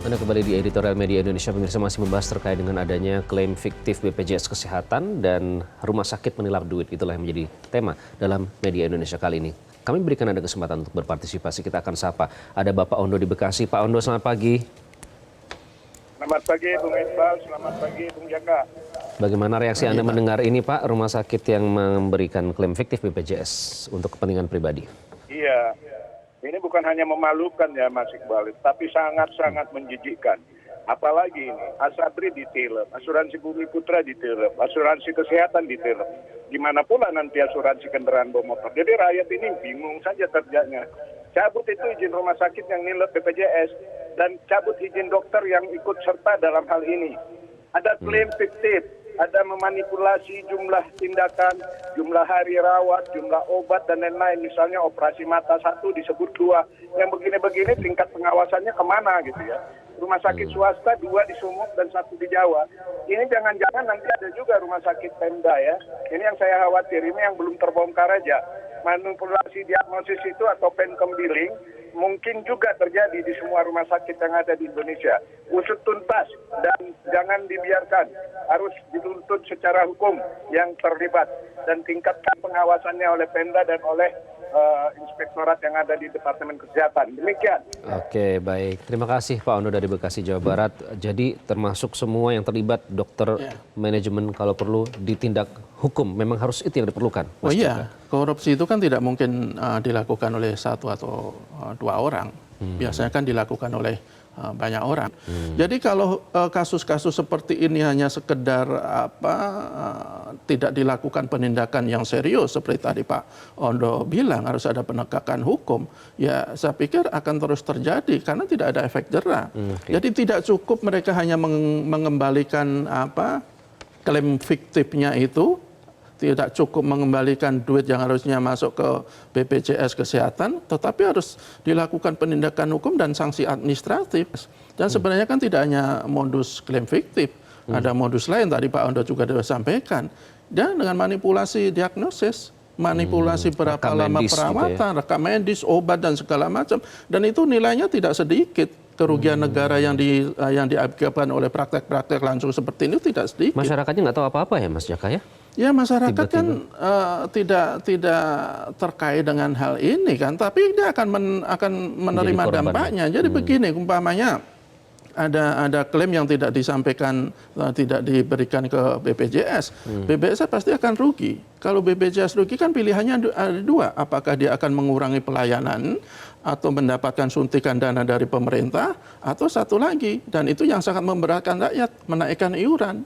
Anda kembali di Editorial Media Indonesia. Pemirsa masih membahas terkait dengan adanya klaim fiktif BPJS Kesehatan dan rumah sakit menilap duit. Itulah yang menjadi tema dalam Media Indonesia kali ini. Kami berikan Anda kesempatan untuk berpartisipasi. Kita akan sapa. Ada Bapak Ondo di Bekasi. Pak Ondo, selamat pagi. Selamat pagi, Bung Iqbal. Selamat pagi, Bung Jaka. Bagaimana reaksi Anda mendengar ini, Pak? Rumah sakit yang memberikan klaim fiktif BPJS untuk kepentingan pribadi. Iya. Ini bukan hanya memalukan ya Mas Iqbal, tapi sangat-sangat menjijikkan. Apalagi ini, Asabri ditilep, asuransi Bumi Putra ditilep, asuransi kesehatan ditilep. Gimana pula nanti asuransi kendaraan bermotor. Jadi rakyat ini bingung saja kerjanya. Cabut itu izin rumah sakit yang nilep BPJS dan cabut izin dokter yang ikut serta dalam hal ini. Ada klaim fiktif, ada memanipulasi jumlah tindakan, jumlah hari rawat, jumlah obat, dan lain-lain. Misalnya operasi mata 1 disebut 2. Yang begini-begini tingkat pengawasannya kemana gitu ya. Rumah sakit swasta 2 di Sumut dan 1 di Jawa. Ini jangan-jangan nanti ada juga rumah sakit Pemda ya. Ini yang saya khawatir, ini yang belum terbongkar aja. Manipulasi diagnosis itu atau pencom billing mungkin juga terjadi di semua rumah sakit yang ada di Indonesia. Usut tuntas dan jangan dibiarkan. Harus dituntut secara hukum yang terlibat dan tingkatkan pengawasannya oleh Pemda dan oleh inspektorat yang ada di Departemen Kesehatan. Demikian. Oke, baik. Terima kasih Pak Ondo dari Bekasi, Jawa Barat. Jadi termasuk semua yang terlibat dokter, manajemen kalau perlu ditindak hukum. Memang harus itu yang diperlukan. Oh iya, korupsi itu kan tidak mungkin dilakukan oleh 1 atau 2 orang. Biasanya kan dilakukan oleh banyak orang. Jadi kalau kasus-kasus seperti ini hanya sekedar tidak dilakukan penindakan yang serius seperti tadi Pak Ondo bilang harus ada penegakan hukum, ya saya pikir akan terus terjadi karena tidak ada efek jera. Jadi tidak cukup mereka hanya mengembalikan klaim fiktifnya itu. Tidak cukup mengembalikan duit yang harusnya masuk ke BPJS Kesehatan, tetapi harus dilakukan penindakan hukum dan sanksi administratif. Dan sebenarnya kan tidak hanya modus klaim fiktif, ada modus lain tadi Pak Ondo juga sudah sampaikan. Dan dengan manipulasi diagnosis, manipulasi berapa lama perawatan, rekam medis, obat dan segala macam. Dan itu nilainya tidak sedikit. Kerugian negara yang diakibatkan oleh praktek-praktek langsung seperti ini tidak sedikit. Masyarakatnya nggak tahu apa-apa ya Mas Jaka ya? Ya masyarakat kan tidak terkait dengan hal ini kan, tapi dia akan menerima dampaknya. Jadi begini, umpamanya ada klaim yang tidak disampaikan, tidak diberikan ke BPJS, BPJS pasti akan rugi. Kalau BPJS rugi kan pilihannya ada 2, apakah dia akan mengurangi pelayanan atau mendapatkan suntikan dana dari pemerintah, atau satu lagi, dan itu yang sangat memberatkan rakyat, menaikkan iuran.